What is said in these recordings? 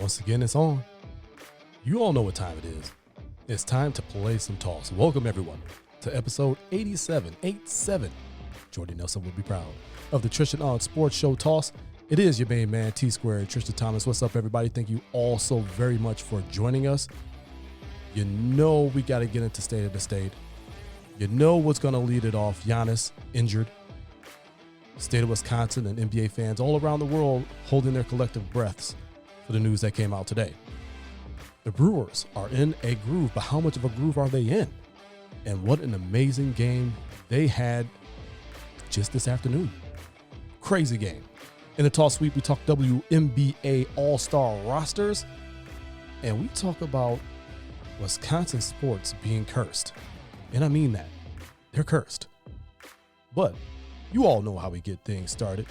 Once again, it's on. You all know what time it is. It's time to play some toss. Welcome, everyone, to episode 87. Jordy Nelson will be proud of the Tristain Sports Show Toss. It is your main man, T-Square, Tristan Thomas. What's up, everybody? Thank you all so very much for joining us. You know we got to get into state of the state. You know what's going to lead it off. Giannis injured. State of Wisconsin and NBA fans all around the world holding their collective breaths for the news that came out today. The Brewers are in a groove, but how much of a groove are they in? And what an amazing game they had just this afternoon. Crazy game. In the toss sweep, we talk WNBA All-Star rosters, and we talk about Wisconsin sports being cursed. And I mean that. They're cursed. But you all know how we get things started.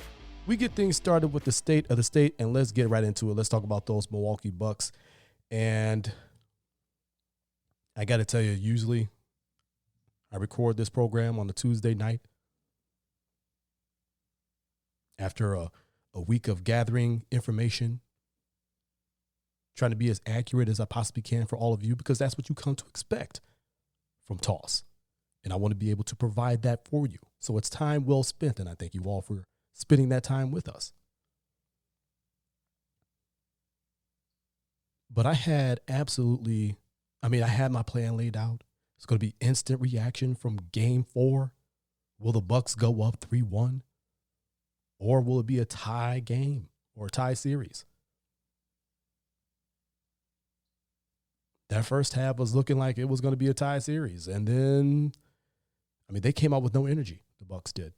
We get things started with the state of the state, and let's get right into it. Let's talk about those Milwaukee Bucks. And I got to tell you, usually I record this program on a Tuesday night after a week of gathering information, trying to be as accurate as I possibly can for all of you, because that's what you come to expect from Toss. And I want to be able to provide that for you. So it's time well spent, and I thank you all for spending that time with us. But I had my plan laid out. It's going to be instant reaction from Game 4. Will the Bucks go up 3-1? Or will it be a tie game or a tie series? That first half was looking like it was going to be a tie series. And then, they came out with no energy. The Bucks did.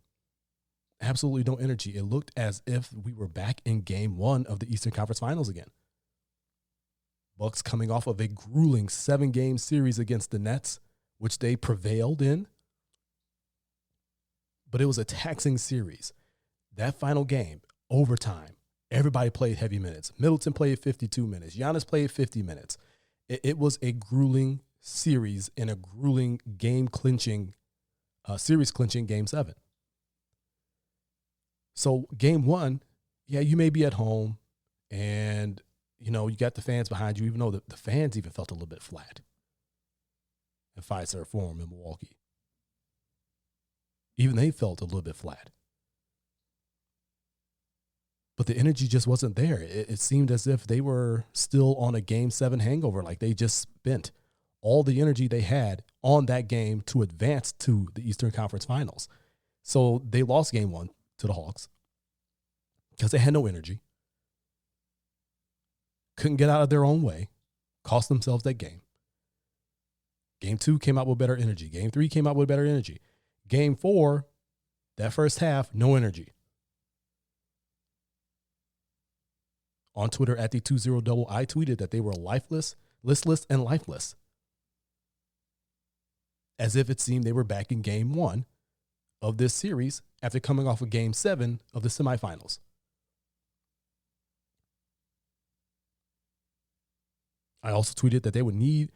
Absolutely no energy. It looked as if we were back in Game 1 of the Eastern Conference Finals again. Bucks coming off of a grueling 7-game series against the Nets, which they prevailed in. But it was a taxing series. That final game, overtime, everybody played heavy minutes. Middleton played 52 minutes. Giannis played 50 minutes. It was a grueling series and a grueling series-clinching Game 7. So Game 1, you may be at home and, you got the fans behind you, even though the fans even felt a little bit flat in Fiserv Forum in Milwaukee. Even they felt a little bit flat. But the energy just wasn't there. It seemed as if they were still on a Game 7 hangover, like they just spent all the energy they had on that game to advance to the Eastern Conference Finals. So they lost Game 1 to the Hawks because they had no energy. Couldn't get out of their own way. Cost themselves that game. Game 2 came out with better energy. Game 3 came out with better energy. Game 4, that first half, no energy. On Twitter at the 20double, I tweeted that they were lifeless, listless, and lifeless. As if it seemed they were back in Game 1 of this series after coming off of Game 7 of the semifinals. I also tweeted that they would need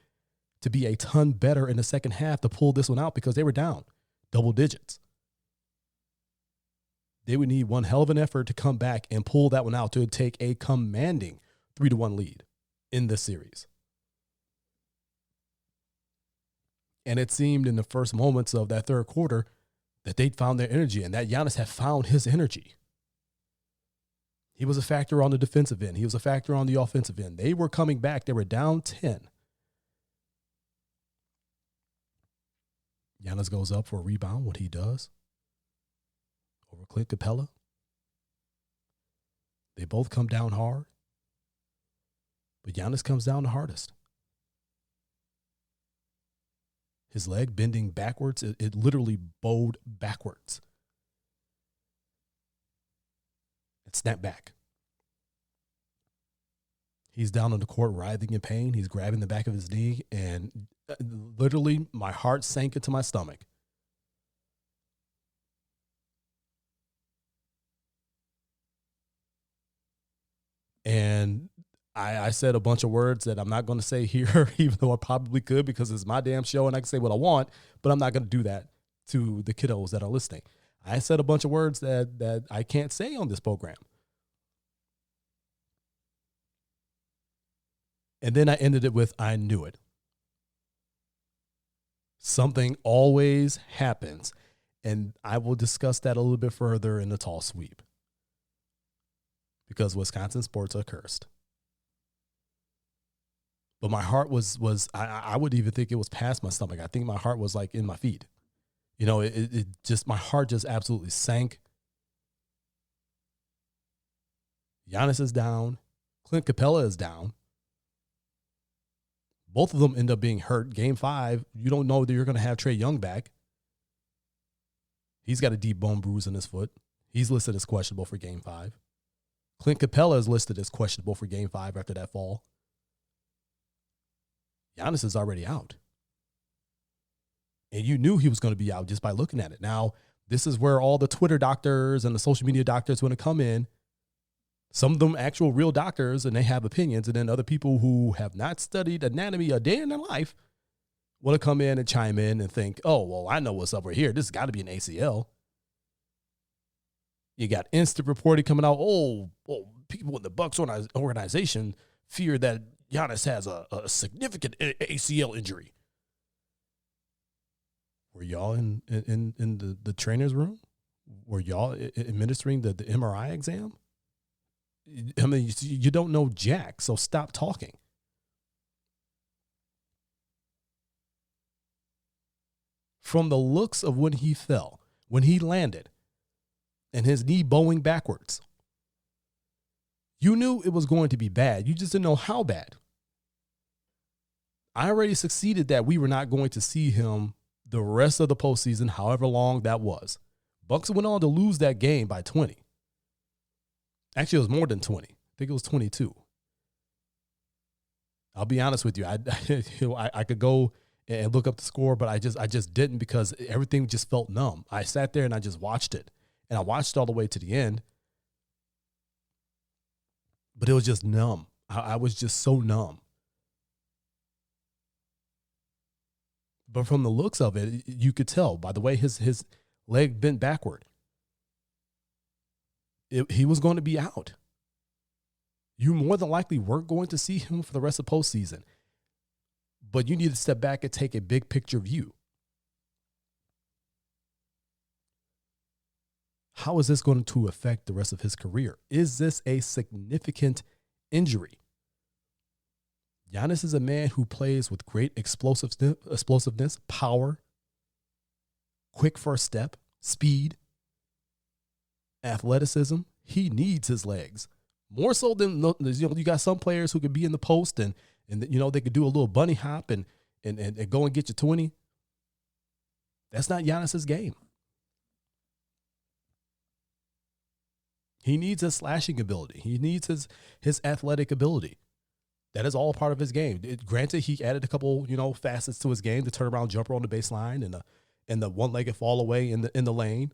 to be a ton better in the second half to pull this one out because they were down double digits. They would need one hell of an effort to come back and pull that one out to take a commanding 3-1 lead in this series. And it seemed in the first moments of that third quarter that they'd found their energy and that Giannis had found his energy. He was a factor on the defensive end. He was a factor on the offensive end. They were coming back. They were down 10. Giannis goes up for a rebound. What he does over Clint Capella. They both come down hard. But Giannis comes down the hardest. His leg bending backwards. It literally bowed backwards. It snapped back. He's down on the court writhing in pain. He's grabbing the back of his knee. And literally my heart sank into my stomach. And I said a bunch of words that I'm not going to say here, even though I probably could because it's my damn show and I can say what I want, but I'm not going to do that to the kiddos that are listening. I said a bunch of words that I can't say on this program. And then I ended it with, I knew it. Something always happens. And I will discuss that a little bit further in the tall sweep. Because Wisconsin sports are cursed. But my heart was I would even think it was past my stomach. I think my heart was like in my feet. You know, it just, my heart just absolutely sank. Giannis is down. Clint Capella is down. Both of them end up being hurt. Game 5, you don't know that you're going to have Trae Young back. He's got a deep bone bruise in his foot. He's listed as questionable for Game 5. Clint Capella is listed as questionable for Game 5 after that fall. Giannis is already out. And you knew he was going to be out just by looking at it. Now, this is where all the Twitter doctors and the social media doctors want to come in. Some of them actual real doctors, and they have opinions. And then other people who have not studied anatomy a day in their life want to come in and chime in and think, oh, well, I know what's up right here. This has got to be an ACL. You got instant reporting coming out. Oh, people in the Bucks organization fear that Giannis has a significant ACL injury. Were y'all in the trainer's room? Were y'all administering the MRI exam? I mean, you don't know jack, so stop talking. From the looks of when he fell, when he landed, and his knee bowing backwards, you knew it was going to be bad. You just didn't know how bad. I already succeeded that we were not going to see him the rest of the postseason, however long that was. Bucks went on to lose that game by 20. Actually, it was more than 20. I think it was 22. I'll be honest with you. I could go and look up the score, but I just didn't, because everything just felt numb. I sat there and I just watched it. And I watched all the way to the end. But it was just numb. I was just so numb. But from the looks of it, you could tell by the way his leg bent backward. He was going to be out. You more than likely weren't going to see him for the rest of the postseason. But you need to step back and take a big picture view. How is this going to affect the rest of his career? Is this a significant injury? Giannis is a man who plays with great explosiveness, power, quick first step, speed, athleticism. He needs his legs more so than, you got some players who could be in the post and they could do a little bunny hop and go and get you 20. That's not Giannis's game. He needs his slashing ability. He needs his athletic ability. That is all part of his game. Granted, he added a couple, facets to his game, the turnaround jumper on the baseline and the one-legged fall away in the lane.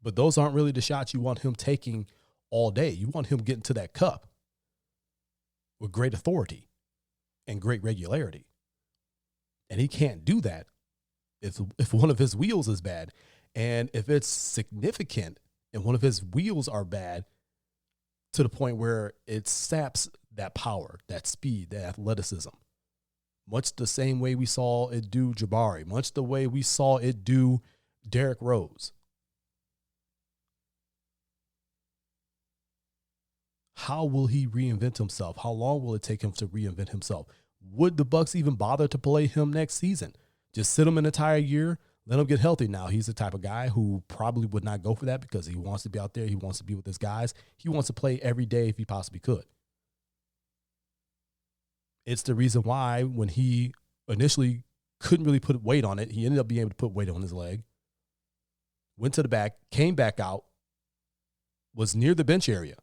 But those aren't really the shots you want him taking all day. You want him getting to that cup with great authority and great regularity. And he can't do that if one of his wheels is bad. And if it's significant and one of his wheels are bad to the point where it saps that power, that speed, that athleticism, much the same way we saw it do Jabari, much the way we saw it do Derrick Rose. How will he reinvent himself? How long will it take him to reinvent himself? Would the Bucks even bother to play him next season? Just sit him an entire year, let him get healthy. Now, he's the type of guy who probably would not go for that because he wants to be out there. He wants to be with his guys. He wants to play every day if he possibly could. It's the reason why when he initially couldn't really put weight on it, he ended up being able to put weight on his leg, went to the back, came back out, was near the bench area.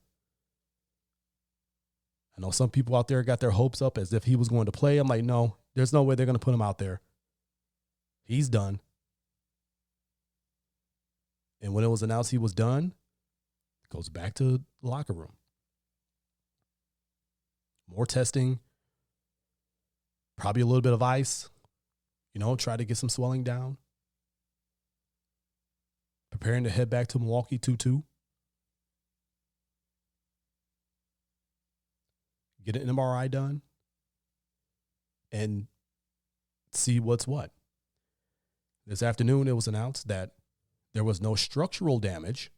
I know some people out there got their hopes up as if he was going to play. I'm like, no, there's no way they're going to put him out there. He's done. And when it was announced he was done, it goes back to the locker room. More testing, probably a little bit of ice, try to get some swelling down. Preparing to head back to Milwaukee 2-2. get an MRI done, and see what's what. This afternoon, it was announced that there was no structural damage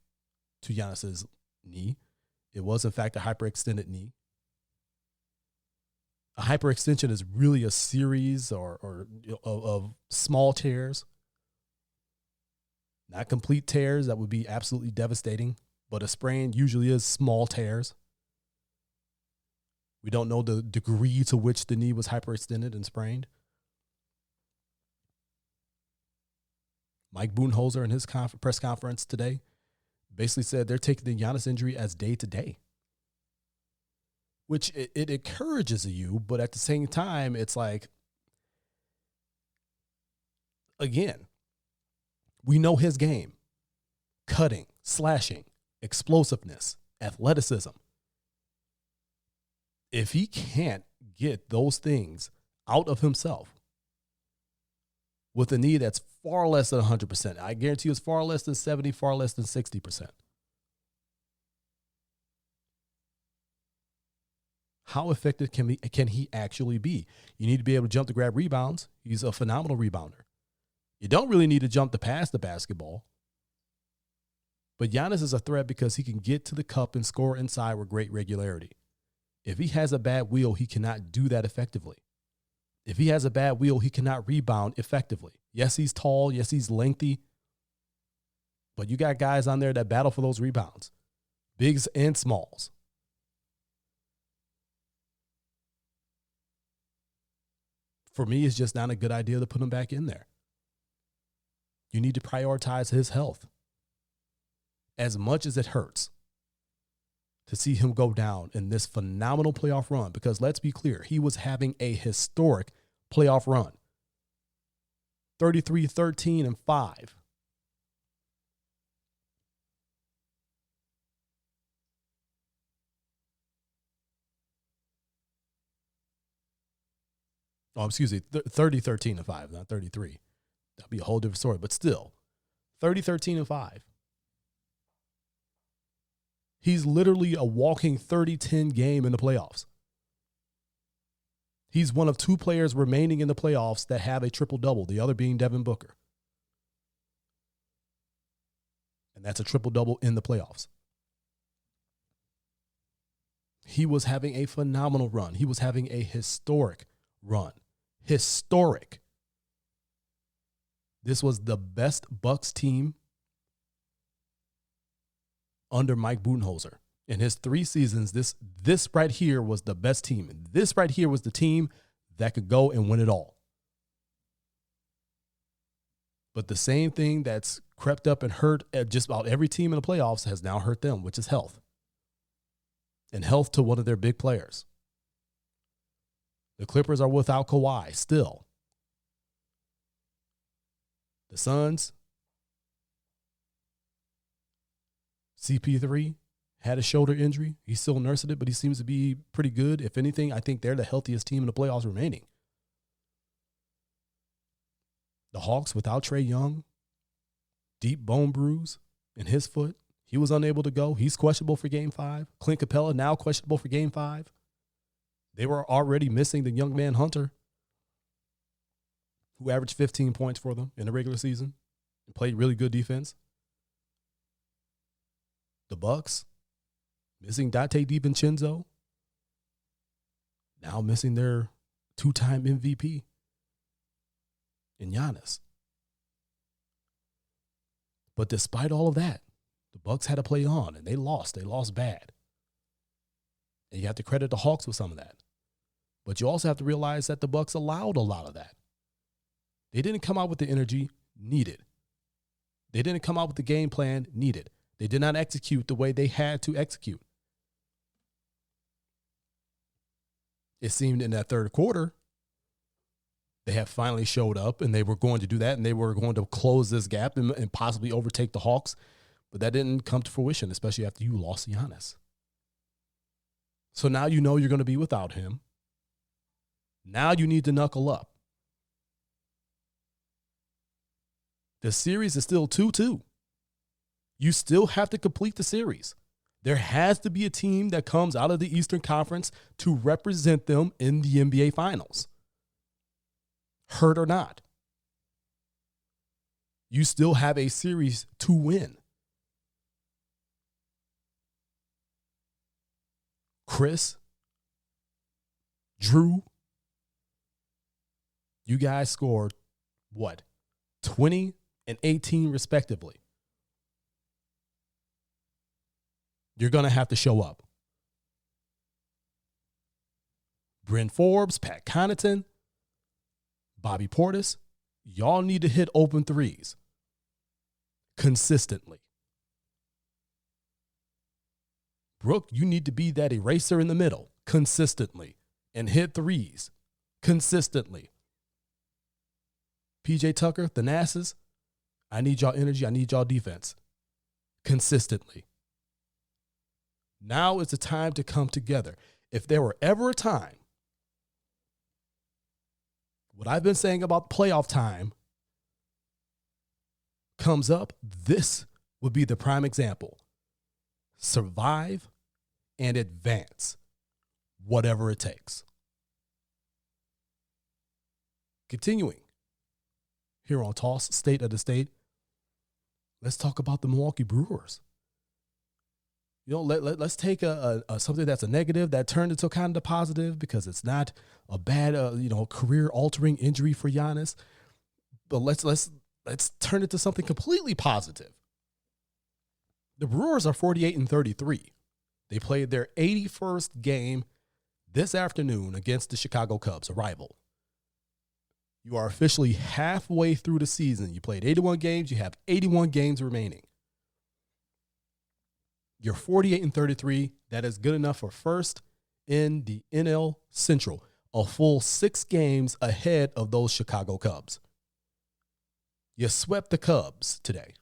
to Giannis's knee. It was, in fact, a hyperextended knee. A hyperextension is really a series of small tears, not complete tears that would be absolutely devastating, but a sprain usually is small tears. We don't know the degree to which the knee was hyperextended and sprained. Mike Budenholzer in his press conference today basically said they're taking the Giannis injury as day to day, which it encourages you, but at the same time, it's like, again, we know his game: cutting, slashing, explosiveness, athleticism. If he can't get those things out of himself with a knee that's far less than 100%, I guarantee you it's far less than 70, far less than 60%. How effective can he actually be? You need to be able to jump to grab rebounds. He's a phenomenal rebounder. You don't really need to jump to pass the basketball. But Giannis is a threat because he can get to the cup and score inside with great regularity. If he has a bad wheel, he cannot do that effectively. If he has a bad wheel, he cannot rebound effectively. Yes, he's tall. Yes, he's lengthy. But you got guys on there that battle for those rebounds, bigs and smalls. For me, it's just not a good idea to put him back in there. You need to prioritize his health. As much as it hurts to see him go down in this phenomenal playoff run, because let's be clear, he was having a historic playoff run. 33-13-5. Oh, excuse me, 30-13-5, not 33. That'd be a whole different story, but still, 30-13-5. He's literally a walking 30-10 game in the playoffs. He's one of two players remaining in the playoffs that have a triple-double, the other being Devin Booker. And that's a triple-double in the playoffs. He was having a phenomenal run. He was having a historic run. Historic. This was the best Bucks team under Mike Budenholzer. In his 3 seasons, this right here was the best team. This right here was the team that could go and win it all. But the same thing that's crept up and hurt at just about every team in the playoffs has now hurt them, which is health. And health to one of their big players. The Clippers are without Kawhi still. The Suns, CP3 had a shoulder injury. He's still nursing it, but he seems to be pretty good. If anything, I think they're the healthiest team in the playoffs remaining. The Hawks without Trae Young, deep bone bruise in his foot. He was unable to go. He's questionable for Game 5. Clint Capella now questionable for Game 5. They were already missing the young man Hunter, who averaged 15 points for them in the regular season and played really good defense. The Bucks missing Dante DiVincenzo, now missing their 2-time MVP in Giannis. But despite all of that, the Bucks had to play on, and they lost. They lost bad. And you have to credit the Hawks with some of that. But you also have to realize that the Bucks allowed a lot of that. They didn't come out with the energy needed. They didn't come out with the game plan needed. They did not execute the way they had to execute. It seemed in that third quarter, they have finally showed up, and they were going to do that, and they were going to close this gap and possibly overtake the Hawks. But that didn't come to fruition, especially after you lost Giannis. So now you know you're going to be without him. Now you need to knuckle up. The series is still 2-2. You still have to complete the series. There has to be a team that comes out of the Eastern Conference to represent them in the NBA Finals. Hurt or not. You still have a series to win. Chris, Drew, you guys scored, what, 20 and 18 respectively. You're going to have to show up. Bryn Forbes, Pat Connaughton, Bobby Portis, y'all need to hit open threes consistently. Brooke, you need to be that eraser in the middle consistently and hit threes consistently. PJ Tucker, Thanasis, I need y'all energy. I need y'all defense consistently. Now is the time to come together. If there were ever a time, what I've been saying about playoff time comes up, this would be the prime example. Survive and advance, whatever it takes. Continuing here on Toss State of the State, let's talk about the Milwaukee Brewers. You know, let's take something that's a negative that turned into kind of a positive, because it's not a bad, career-altering injury for Giannis. But let's turn it to something completely positive. The Brewers are 48-33. They played their 81st game this afternoon against the Chicago Cubs, a rival. You are officially halfway through the season. You played 81 games. You have 81 games remaining. You're 48-33. That is good enough for first in the NL Central, a full 6 games ahead of those Chicago Cubs. You swept the Cubs today.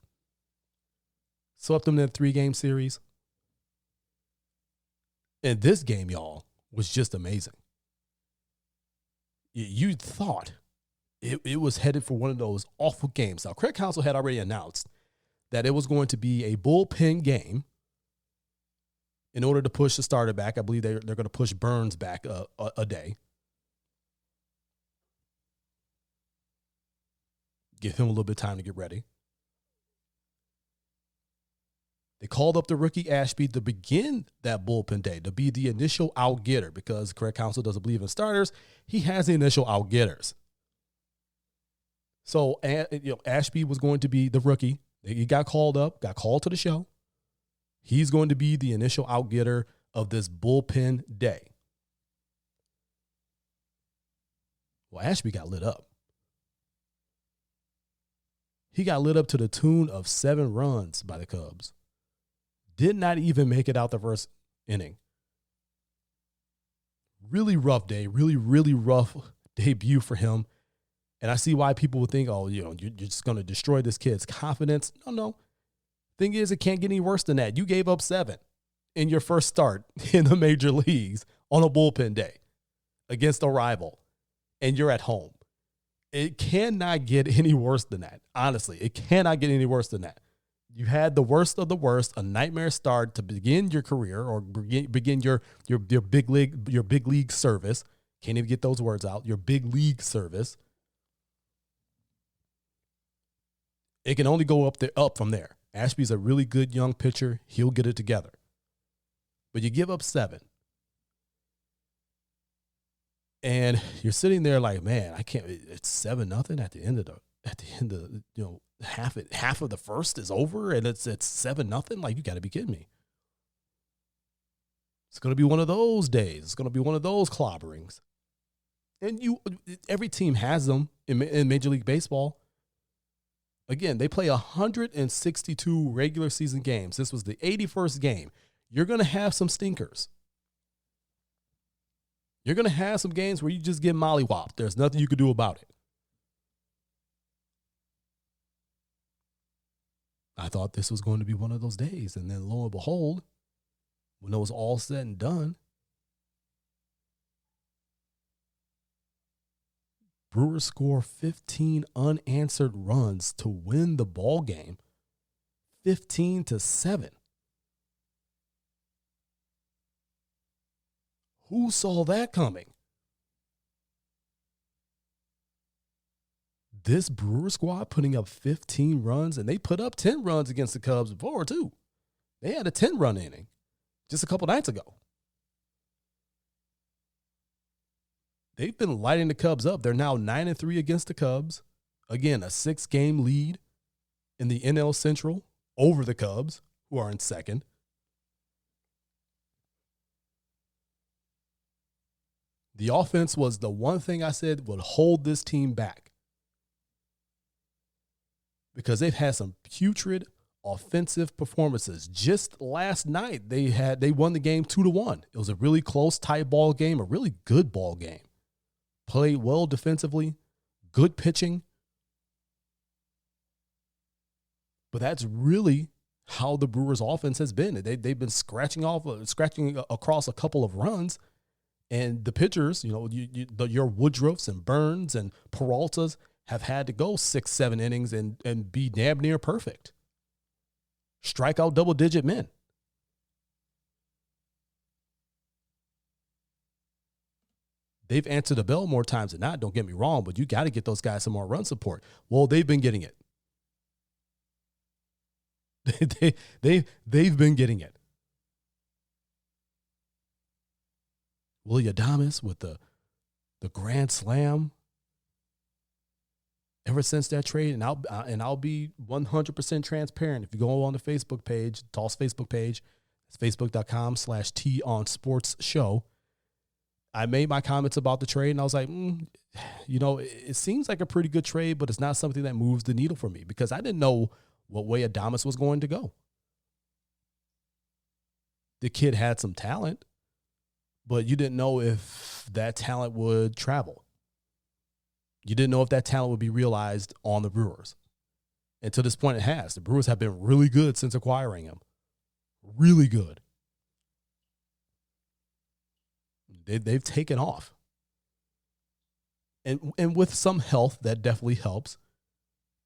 Swept them in a 3-game series. And this game, y'all, was just amazing. You thought it was headed for one of those awful games. Now, Craig Counsell had already announced that it was going to be a bullpen game in order to push the starter back. I believe they're going to push Burns back a day. Give him a little bit of time to get ready. They called up the rookie Ashby to begin that bullpen day, to be the initial out-getter, because Craig Counsell doesn't believe in starters. He has the initial out-getters. So Ashby was going to be the rookie. He got called up, got called to the show. He's going to be the initial out-getter of this bullpen day. Well, Ashby got lit up. He got lit up to the tune of 7 runs by the Cubs. Did not even make it out the first inning. Really rough day, really rough debut for him. And I see why people would think, you're just going to destroy this kid's confidence. No. Thing is, it can't get any worse than that. You gave up 7 in your first start in the major leagues on a bullpen day against a rival, and you're at home. It cannot get any worse than that. Honestly, it cannot get any worse than that. You had the worst of the worst, a nightmare start to begin your career, or begin your big league service. Can't even get those words out. Your big league service. It can only go up from there. Ashby's a really good young pitcher. He'll get it together. But you give up 7. And you're sitting there like, man, I can't. It's 7-0 at the end of half of the first is over, and it's 7-0. Like, you got to be kidding me. It's going to be one of those days. It's going to be one of those clobberings. And every team has them in Major League Baseball. Again, they play 162 regular season games. This was the 81st game. You're going to have some stinkers. You're going to have some games where you just get mollywopped. There's nothing you can do about it. I thought this was going to be one of those days. And then lo and behold, when it was all said and done, Brewers score 15 unanswered runs to win the ball game 15-7. Who saw that coming? This Brewer squad putting up 15 runs, and they put up 10 runs against the Cubs before, too. They had a 10-run inning just a couple nights ago. They've been lighting the Cubs up. They're now 9-3 against the Cubs. Again, a 6-game lead in the NL Central over the Cubs, who are in second. The offense was the one thing I said would hold this team back, because they've had some putrid offensive performances. Just last night, they won the game 2-1. It was a really close, tight ball game, a really good ball game. Played well defensively, good pitching. But that's really how the Brewers' offense has been. They've been scratching across a couple of runs, and the pitchers, your Woodruffs and Burns and Peraltas, have had to go 6-7 innings and be damn near perfect. Strike out double-digit men. They've answered the bell more times than not, don't get me wrong, but you got to get those guys some more run support. Well, they've been getting it. They've been getting it. Willie Adames with the grand slam. Ever since that trade, and I'll be 100% transparent. If you go on the Facebook page, Toss Facebook page, it's facebook.com/TOnSportsShow. I made my comments about the trade, and I was like, it seems like a pretty good trade, but it's not something that moves the needle for me, because I didn't know what way Adames was going to go. The kid had some talent, but you didn't know if that talent would travel. You didn't know if that talent would be realized on the Brewers. And to this point, it has. The Brewers have been really good since acquiring him. Really good. They've taken off. And with some health, that definitely helps.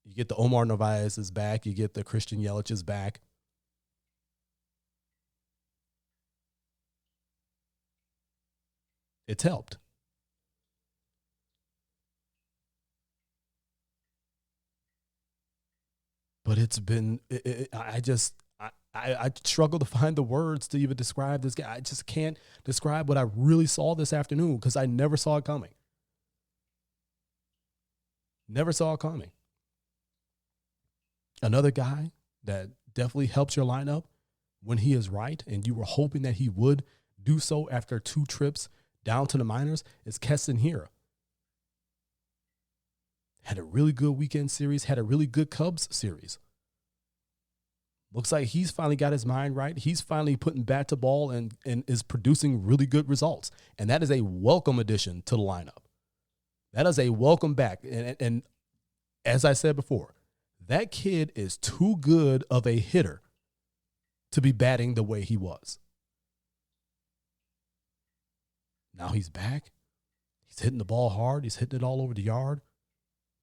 You get the Omar Narvaez's back. You get the Christian Yelich's back. It's helped. But it's been, I struggle to find the words to even describe this guy. I just can't describe what I really saw this afternoon, because I never saw it coming. Never saw it coming. Another guy that definitely helps your lineup when he is right, and you were hoping that he would do so after 2 trips down to the minors, is Keston Hiura. Had a really good weekend series, had a really good Cubs series. Looks like he's finally got his mind right. He's finally putting bat to ball and is producing really good results. And that is a welcome addition to the lineup. That is a welcome back. And as I said before, that kid is too good of a hitter to be batting the way he was. Now he's back. He's hitting the ball hard. He's hitting it all over the yard.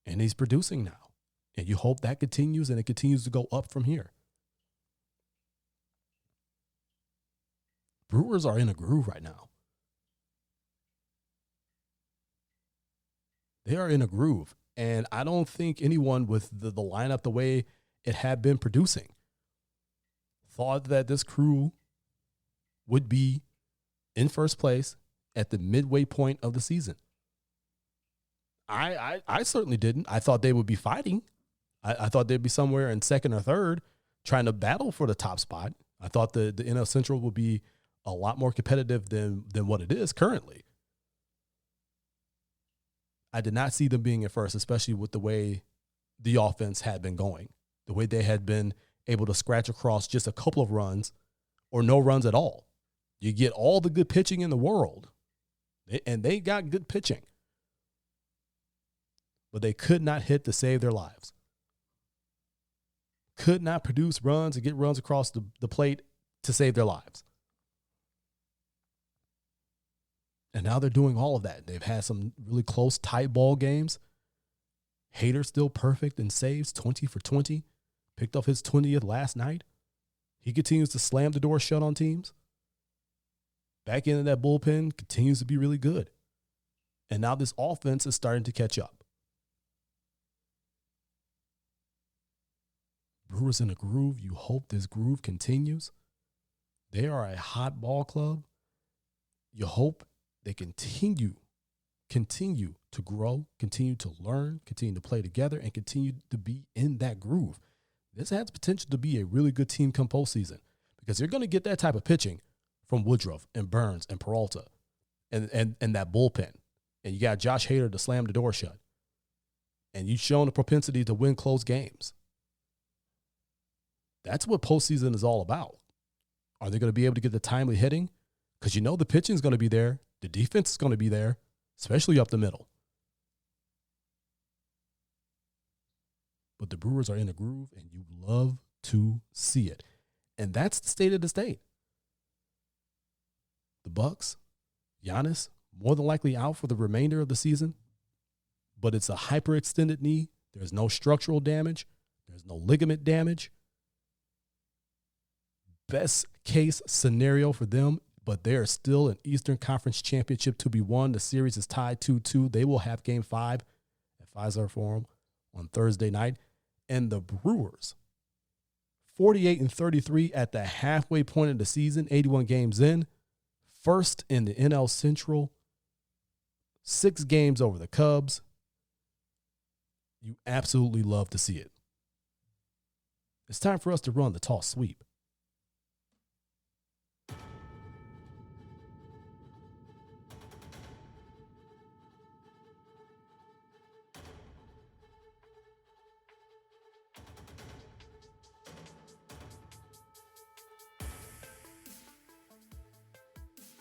And he's producing now. And you hope that continues, and it continues to go up from here. Brewers are in a groove right now. They are in a groove. And I don't think anyone with the lineup the way it had been producing thought that this crew would be in first place at the midway point of the season. I certainly didn't. I thought they would be fighting. I thought they'd be somewhere in second or third trying to battle for the top spot. I thought the NL Central would be a lot more competitive than what it is currently. I did not see them being at first, especially with the way the offense had been going, the way they had been able to scratch across just a couple of runs or no runs at all. You get all the good pitching in the world, and they got good pitching, but they could not hit to save their lives. Could not produce runs and get runs across the plate to save their lives. And now they're doing all of that. They've had some really close, tight ball games. Hader still perfect in saves, 20 for 20. Picked up his 20th last night. He continues to slam the door shut on teams. Back end of that bullpen continues to be really good. And now this offense is starting to catch up. Brewers in a groove. You hope this groove continues. They are a hot ball club. You hope they continue to grow, continue to learn, continue to play together, and continue to be in that groove. This has potential to be a really good team come postseason because you're going to get that type of pitching from Woodruff and Burns and Peralta and that bullpen. And you got Josh Hader to slam the door shut. And you've shown a propensity to win close games. That's what postseason is all about. Are they going to be able to get the timely hitting? Because you know the pitching is going to be there. The defense is going to be there, especially up the middle. But the Brewers are in a groove, and you love to see it. And that's the state of the state. The Bucks, Giannis, more than likely out for the remainder of the season. But it's a hyperextended knee. There's no structural damage. There's no ligament damage. Best case scenario for them, but they are still an Eastern Conference championship to be won. The series is tied 2-2. They will have Game 5 at Fiserv Forum on Thursday night. And the Brewers, 48-33 at the halfway point of the season, 81 games in, first in the NL Central, 6 games over the Cubs. You absolutely love to see it. It's time for us to run the toss sweep.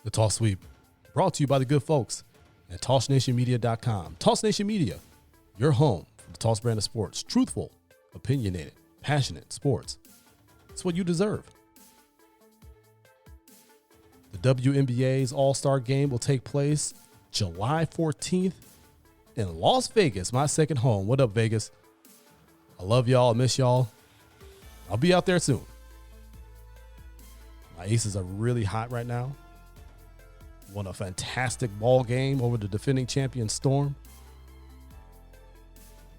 The Toss Sweep, brought to you by the good folks at TossNationMedia.com. Toss Nation Media, your home for the Toss brand of sports. Truthful, opinionated, passionate sports. It's what you deserve. The WNBA's All-Star game will take place July 14th in Las Vegas, my second home. What up, Vegas? I love y'all. I miss y'all. I'll be out there soon. My Aces are really hot right now. Won a fantastic ball game over the defending champion Storm.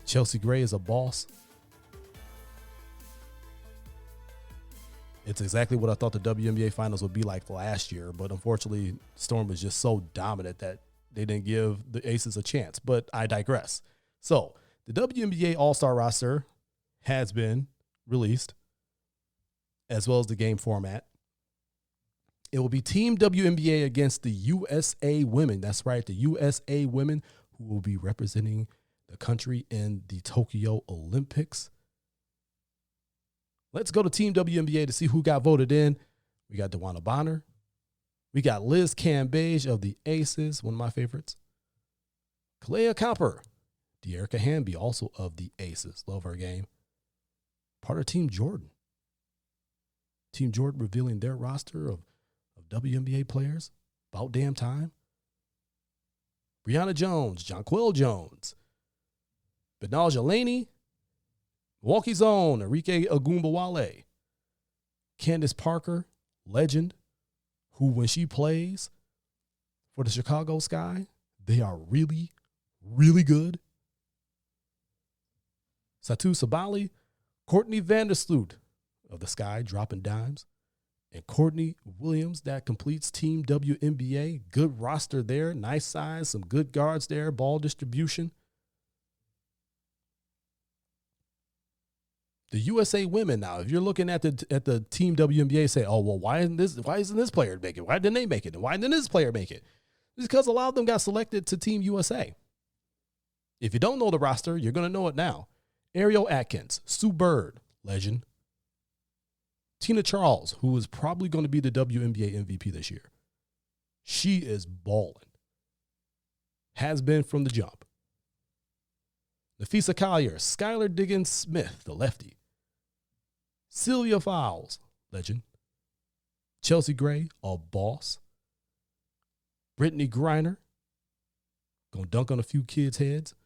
Chelsea Gray is a boss. It's exactly what I thought the WNBA Finals would be like last year, but unfortunately, Storm was just so dominant that they didn't give the Aces a chance. But I digress. So, the WNBA All-Star roster has been released, as well as the game format. It will be Team WNBA against the USA Women. That's right, the USA Women, who will be representing the country in the Tokyo Olympics. Let's go to Team WNBA to see who got voted in. We got DeWanna Bonner. We got Liz Cambage of the Aces, one of my favorites. Kalea Copper. De'Erica Hamby, also of the Aces. Love her game. Part of Team Jordan. Team Jordan revealing their roster of WNBA players. About damn time. Brianna Jones, Jonquil Jones, Benaja Laney, Milwaukee's own Enrique Agumbawale, Candace Parker, legend, who when she plays for the Chicago Sky, they are really, really good. Satu Sabali, Courtney Vandersloot of the Sky, dropping dimes. And Courtney Williams, that completes Team WNBA. Good roster there, nice size, some good guards there, ball distribution. The USA Women now, if you're looking at the Team WNBA, say, oh, well, why isn't this player make it? Why didn't they make it? And why didn't this player make it? It's because a lot of them got selected to Team USA. If you don't know the roster, you're going to know it now. Ariel Atkins, Sue Bird, legend. Tina Charles, who is probably going to be the WNBA MVP this year. She is balling. Has been from the jump. Nafisa Collier, Skylar Diggins-Smith, the lefty. Sylvia Fowles, legend. Chelsea Gray, a boss. Brittany Griner, gonna dunk on a few kids' heads.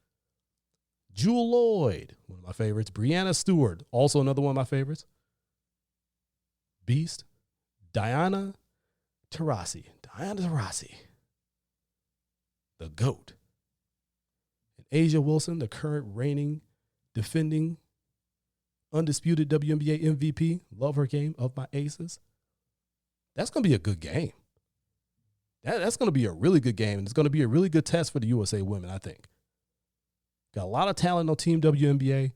Jewel Lloyd, one of my favorites. Brianna Stewart, also another one of my favorites. Beast, Diana Taurasi. Diana Taurasi, the GOAT, and Asia Wilson, the current reigning, defending, undisputed WNBA MVP, love her game, of my aces. That's going to be a good game. That's going to be a really good game, and it's going to be a really good test for the USA women, I think. Got a lot of talent on Team WNBA.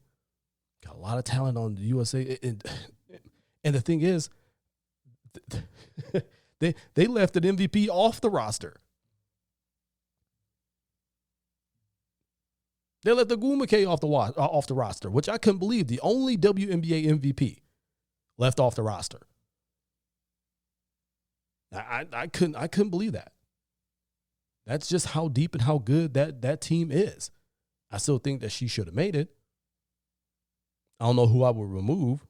Got a lot of talent on the USA. And the thing is, they left an MVP off the roster. They let the Guma K off the roster, which I couldn't believe. The only WNBA MVP left off the roster. I couldn't believe that. That's just how deep and how good that team is. I still think that she should have made it. I don't know who I would remove,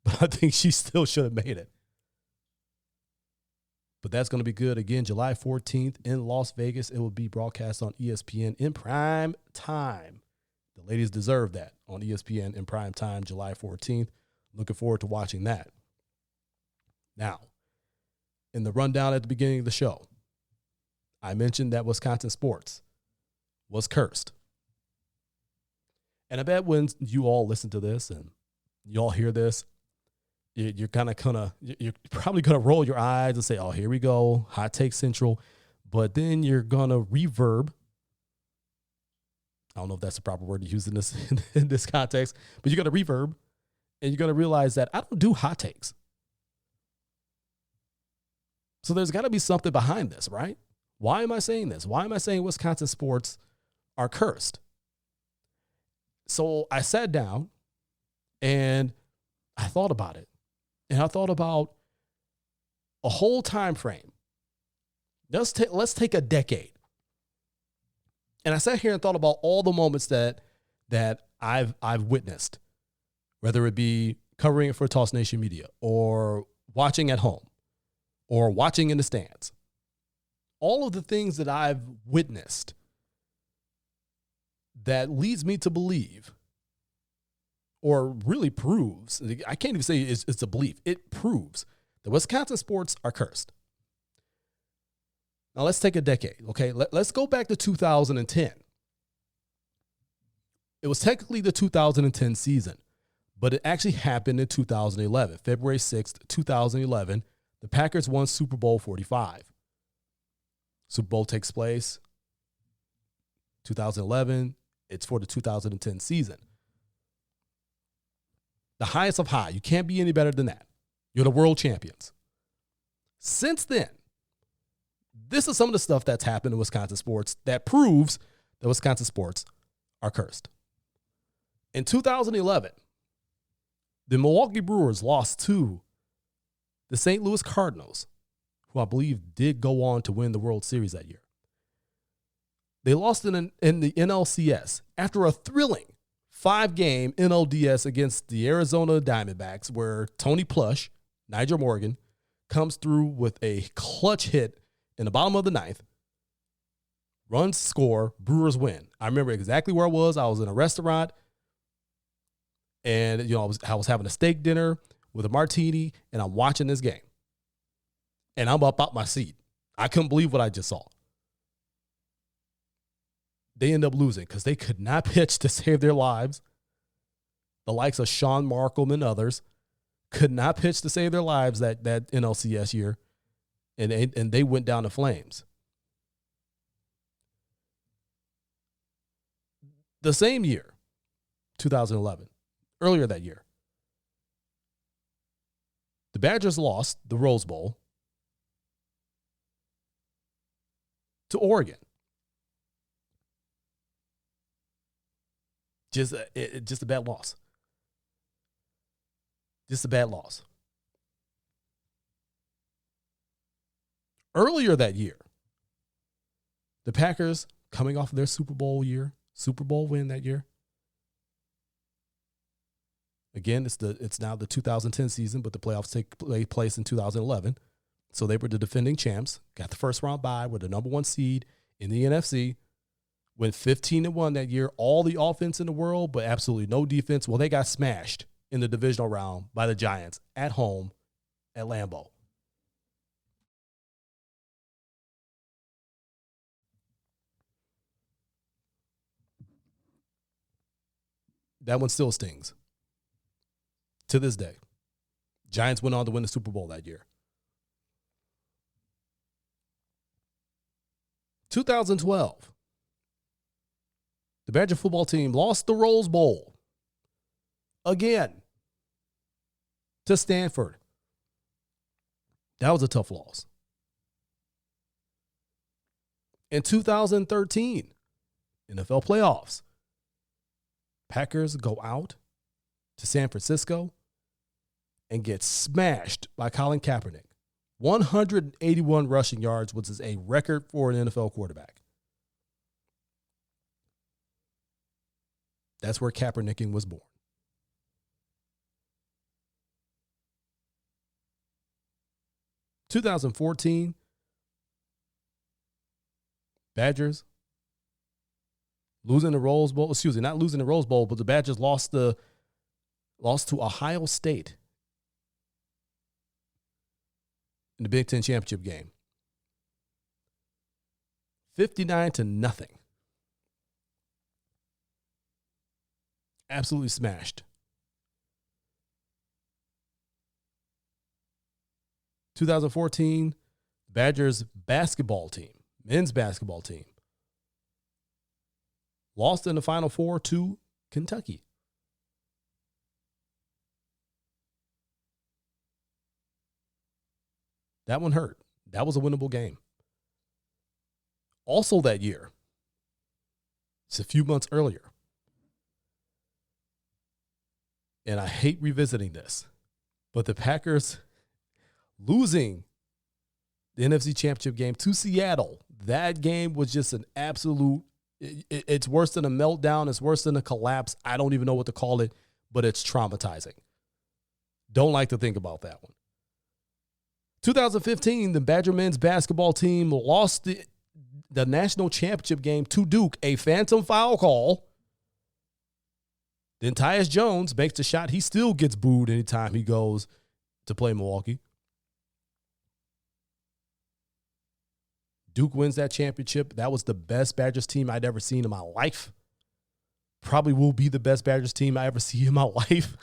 but I think she still should have made it. But that's going to be good. Again, July 14th in Las Vegas. It will be broadcast on ESPN in prime time. The ladies deserve that on ESPN in prime time, July 14th. Looking forward to watching that. Now, in the rundown at the beginning of the show, I mentioned that Wisconsin sports was cursed. And I bet when you all listen to this and you all hear this, you're probably gonna roll your eyes and say, "Oh, here we go, hot take central." But then you're gonna reverb. I don't know if that's the proper word to use in this context, but you're gonna reverb, and you're gonna realize that I don't do hot takes. So there's got to be something behind this, right? Why am I saying this? Why am I saying Wisconsin sports are cursed? So I sat down and I thought about it. And I thought about a whole time frame. Let's take a decade. And I sat here and thought about all the moments that I've witnessed, whether it be covering it for Toss Nation Media or watching at home or watching in the stands. All of the things that I've witnessed that leads me to believe, or really proves, I can't even say it's a belief, it proves that Wisconsin sports are cursed. Now let's take a decade, okay? Let's go back to 2010. It was technically the 2010 season, but it actually happened in 2011, February 6th, 2011. The Packers won Super Bowl 45. Super Bowl takes place 2011. It's for the 2010 season. The highest of high. You can't be any better than that. You're the world champions. Since then, this is some of the stuff that's happened in Wisconsin sports that proves that Wisconsin sports are cursed. In 2011, the Milwaukee Brewers lost to the St. Louis Cardinals, who I believe did go on to win the World Series that year. They lost in the NLCS after a thrilling 5-game NLDS against the Arizona Diamondbacks, where Tony Plush, Nigel Morgan, comes through with a clutch hit in the bottom of the ninth. Runs score, Brewers win. I remember exactly where I was. I was in a restaurant, and I was having a steak dinner with a martini, and I'm watching this game. And I'm up out my seat. I couldn't believe what I just saw. They end up losing because they could not pitch to save their lives. The likes of Sean Markham and others could not pitch to save their lives that NLCS year, and they went down to flames. The same year, 2011, earlier that year, the Badgers lost the Rose Bowl to Oregon. Just a bad loss. Just a bad loss. Earlier that year, the Packers, coming off of their Super Bowl win that year. Again, it's now the 2010 season, but the playoffs take place in 2011. So they were the defending champs, got the first round bye, were the number 1 seed in the NFC, went 15-1 that year, all the offense in the world, but absolutely no defense. Well, they got smashed in the divisional round by the Giants at home at Lambeau. That one still stings to this day. Giants went on to win the Super Bowl that year. 2012, the Badger football team lost the Rose Bowl again to Stanford. That was a tough loss. In 2013, NFL playoffs, Packers go out to San Francisco and get smashed by Colin Kaepernick. 181 rushing yards, which is a record for an NFL quarterback. That's where Kaepernicking was born. In 2014, Badgers losing the Rose Bowl. Excuse me, not losing the Rose Bowl, but the Badgers lost to Ohio State in the Big Ten championship game. 59-0. Absolutely smashed. 2014, Badgers basketball team, men's basketball team, lost in the Final Four to Kentucky. That one hurt. That was a winnable game. Also that year, it's a few months earlier, and I hate revisiting this, but the Packers losing the NFC Championship game to Seattle, that game was just an absolute, it's worse than a meltdown. It's worse than a collapse. I don't even know what to call it, but it's traumatizing. Don't like to think about that one. 2015, the Badger men's basketball team lost the national championship game to Duke, a phantom foul call. Then Tyus Jones makes the shot. He still gets booed anytime he goes to play Milwaukee. Duke wins that championship. That was the best Badgers team I'd ever seen in my life. Probably will be the best Badgers team I ever see in my life.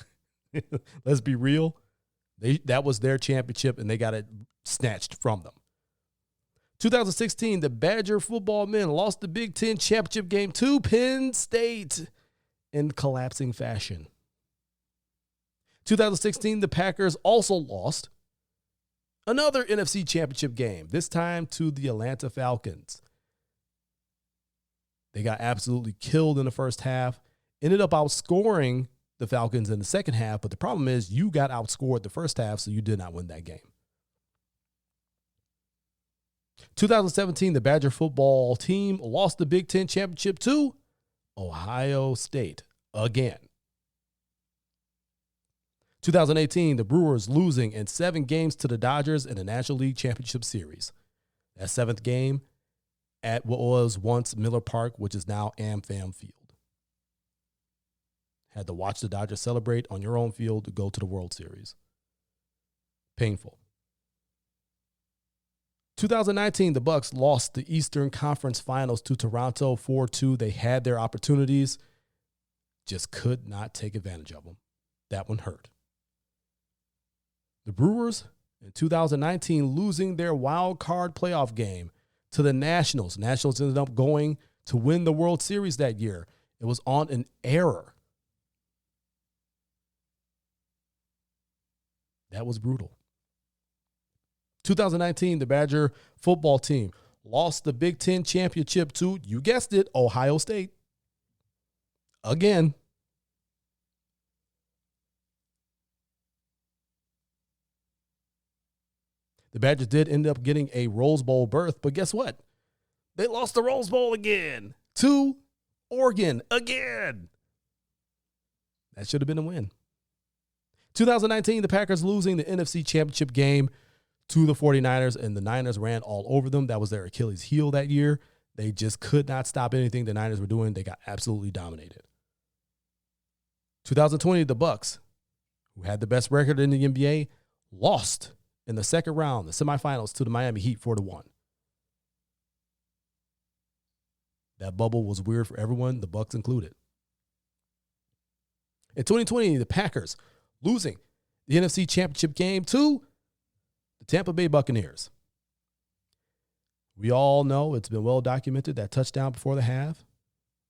Let's be real. That was their championship, and they got it snatched from them. 2016, the Badger football men lost the Big Ten championship game to Penn State in collapsing fashion. 2016, the Packers also lost another NFC championship game, this time to the Atlanta Falcons. They got absolutely killed in the first half, ended up outscoring the Falcons in the second half, but the problem is you got outscored the first half, so you did not win that game. 2017, the Badger football team lost the Big Ten championship to Ohio State again. 2018, the Brewers losing in 7 games to the Dodgers in the National League Championship Series. That 7th game at what was once Miller Park, which is now AmFam Field. Had to watch the Dodgers celebrate on your own field to go to the World Series. Painful. 2019, the Bucks lost the Eastern Conference Finals to Toronto 4-2. They had their opportunities, just could not take advantage of them. That one hurt. The Brewers in 2019 losing their wild card playoff game to the Nationals. Nationals ended up going to win the World Series that year. It was on an error. That was brutal. 2019, the Badger football team lost the Big Ten championship to, you guessed it, Ohio State. Again. The Badgers did end up getting a Rose Bowl berth, but guess what? They lost the Rose Bowl again to Oregon again. That should have been a win. 2019, the Packers losing the NFC Championship game to the 49ers, and the Niners ran all over them. That was their Achilles heel that year. They just could not stop anything the Niners were doing. They got absolutely dominated. 2020, the Bucks, who had the best record in the NBA, lost in the second round, the semifinals, to the Miami Heat 4-1. That bubble was weird for everyone, the Bucks included. In 2020, the Packers losing the NFC Championship game to the Tampa Bay Buccaneers. We all know it's been well documented that touchdown before the half,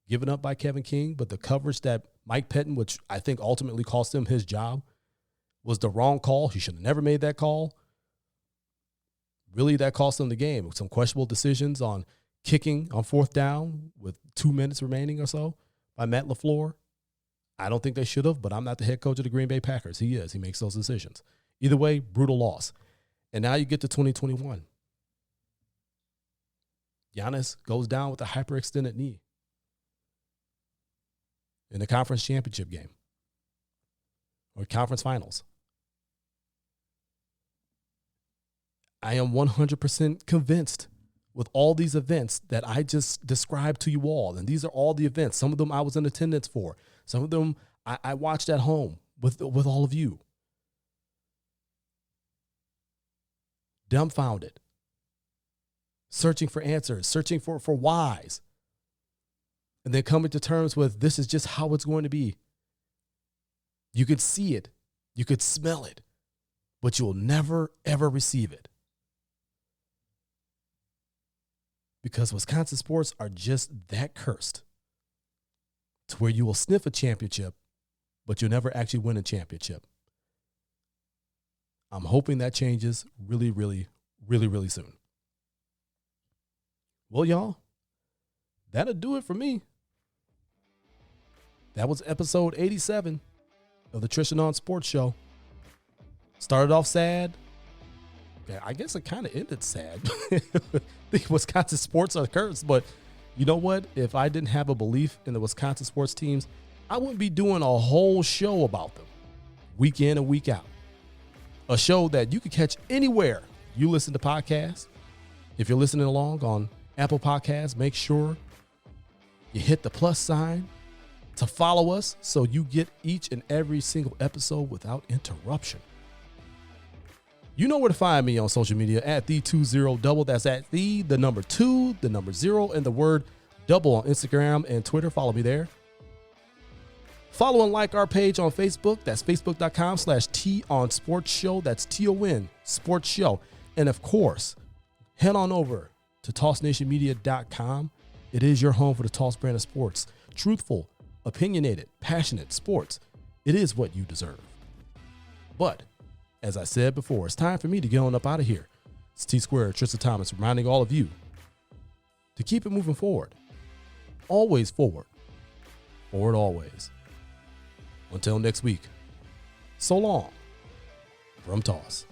given up by Kevin King, but the coverage that Mike Pettin, which I think ultimately cost him his job, was the wrong call. He should have never made that call. Really, that cost him the game. Some questionable decisions on kicking on fourth down with 2 minutes remaining or so by Matt LaFleur. I don't think they should have, but I'm not the head coach of the Green Bay Packers. He is. He makes those decisions. Either way, brutal loss. And now you get to 2021. Giannis goes down with a hyperextended knee in the conference championship game or conference finals. I am 100% convinced with all these events that I just described to you all, and these are all the events. Some of them I was in attendance for. Some of them I watched at home with all of you. Dumbfounded. Searching for answers, searching for whys. And then coming to terms with this is just how it's going to be. You could see it. You could smell it. But you'll never, ever receive it. Because Wisconsin sports are just that cursed to where you will sniff a championship, but you'll never actually win a championship. I'm hoping that changes really, really, really, really soon. Well, y'all, that'll do it for me. That was episode 87 of the Tristain Sports Show. Started off sad. Yeah, I guess it kind of ended sad. The Wisconsin sports are cursed, but you know what? If I didn't have a belief in the Wisconsin sports teams, I wouldn't be doing a whole show about them week in and week out. A show that you can catch anywhere you listen to podcasts. If you're listening along on Apple Podcasts, make sure you hit the plus sign to follow us so you get each and every single episode without interruption. You know where to find me on social media at the20double. That's at the number 2, the number 0, and the word double on Instagram and Twitter. Follow me there. Follow and like our page on Facebook. That's facebook.com/TON Sports Show. That's TON Sports Show. And of course, head on over to tossnationmedia.com. It is your home for the Toss brand of sports. Truthful, opinionated, passionate sports. It is what you deserve. But as I said before, it's time for me to get on up out of here. It's T-Squared, Tristan Thomas, reminding all of you to keep it moving forward. Always forward. Forward always. Until next week, so long from Toss.